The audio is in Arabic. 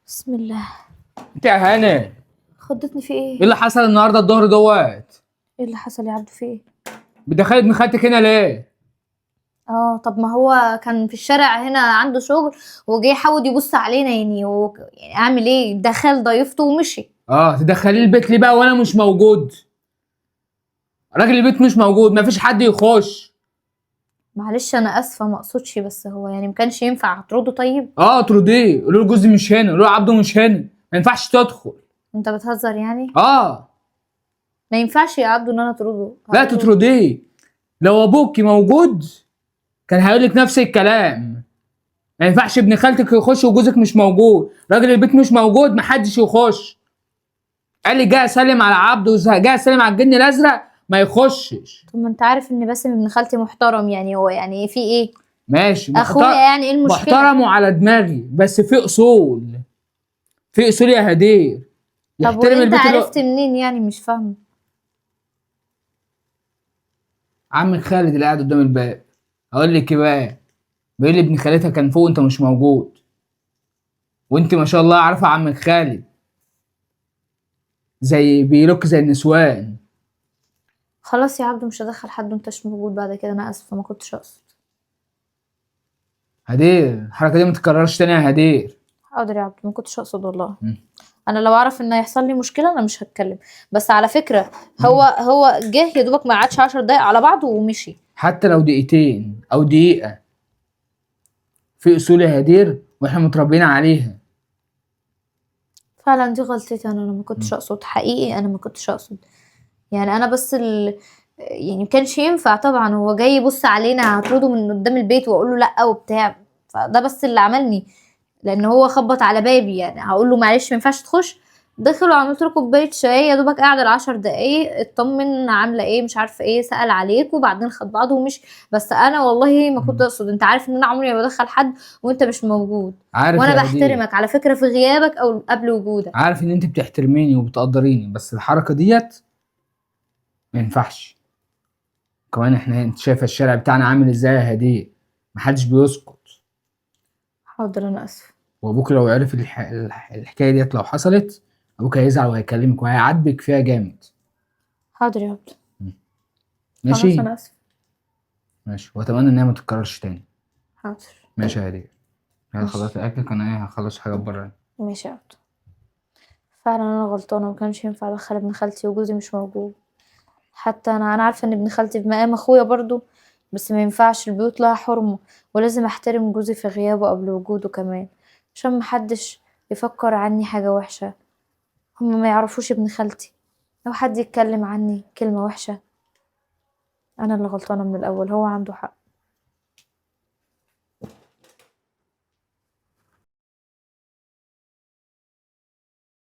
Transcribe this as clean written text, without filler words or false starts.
بسم الله. انت يا هاني، ايه خضتني في ايه؟ اللي حصل النهارده الظهر دوت؟ ايه اللي حصل يا عبدو في ايه؟ بدخلت ابن خالتك هنا ليه؟ طب ما هو كان في الشارع هنا عنده شغل وجاي يحاول يبص علينا، يعني هو يعني اعمل ايه؟ دخل ضيفته ومشي. تدخليه البيت ليه بقى وانا مش موجود؟ راجل البيت مش موجود، مفيش حد يخش. معلش انا اسفه، ما اقصدش، بس هو يعني ما كانش ينفع ترده. طيب اطرديه، قولوا له جوزي مش هنا، قولوا له عبده مش هنا، ما ينفعش تدخل. انت بتهزر يعني؟ اه ما ينفعش يا عبدو ان انا اطرده، لا هقول له. تطرديه. لو ابوكي موجود كان هيقول لك نفس الكلام. ما ينفعش ابن خالتك يخش وجوزك مش موجود، راجل البيت مش موجود، محدش يخش. قال لي جاي اسلم على عبده، جاي اسلم على الجن الازرق، ما يخشش. طب ما انت عارف ان باسم ابن خالتي محترم، يعني هو يعني في ايه؟ ماشي اخويا، يعني ايه المشكله؟ محترم وعلى دماغي، بس في اصول، في اصول يا هدير. طب يحترم وانت البيت عرفت منين؟ يعني مش فاهمه. عم خالد اللي قاعد قدام الباب، اقول لك ايه بقى؟ بيقول لي ابن خالتها كان فوق وانت مش موجود، وانت ما شاء الله عارفه عم خالد زي بيلوك زي النسوان. خلاص يا عبدو، مش هدخل حد وانت مش موجود بعد كده، انا اسفه، ما كنتش اقصد. هدير الحركه دي ما تتكررش تاني يا هدير. حاضر يا عبدو، ما كنتش اقصد والله. م. انا لو اعرف ان هيحصل لي مشكله انا مش هتكلم. بس على فكره، هو جه يا دوبك، ما قعدش 10 دقايق على بعضه ومشي. حتى لو دقيقتين او دقيقه، في اصول يا هدير واحنا متربيين عليها. فعلا دي غلطتي انا ما م. كنتش اقصد، حقيقي انا ما كنتش اقصد. يعني انا بس يعني ما كانش ينفع طبعا، هو جاي يبص علينا هطرده من قدام البيت واقول له لا وبتاع. فده بس اللي عملني، لان هو خبط على بابي، يعني هقول له معلش ما ينفعش تخش. دخل وعملت له كوبايه شاي، يا دوبك قعد العشر دقايق اطمن عامله ايه مش عارفه ايه، سأل عليك وبعدين خد بعضه ومشي. بس انا والله ما كنت اقصد، انت عارف ان انا عمري ما بدخل حد وانت مش موجود. عارف وانا يا هدير، بحترمك على فكره في غيابك او قبل وجودك. عارف ان انت بتحترميني وبتقدريني، بس الحركه ديت ما ينفعش. كمان انت شايفه الشارع بتاعنا عامل ازاي يا هديه؟ محدش بيسكت. حاضر انا اسف. وابوك لو عرف الحكايه ديت لو حصلت، ابوك هيزعل وهيكلمك وهيعاتبك فيها جامد. حاضر يا عبد. خلاص ماشي. انا اسف. ماشي، واتمنى ان هي ما تتكررش تاني. حاضر. ماشي يا هديه. يلا ماشي. خلاص اكلك، انا هخلص حاجات بره. ماشي يا عبد. فعلا انا غلطانه، ومكانش ينفع ادخل ابن خالتي وجوزي مش موجود. حتى انا عارفه ان ابن خالتي بمقام اخويا برضو، بس ما ينفعش، البيوت لها حرمه، ولازم احترم جوزي في غيابه قبل وجوده كمان، عشان محدش يفكر عني حاجه وحشه. هما ما يعرفوش ابن خالتي، لو حد يتكلم عني كلمه وحشه انا اللي غلطانه من الاول، هو عنده حق.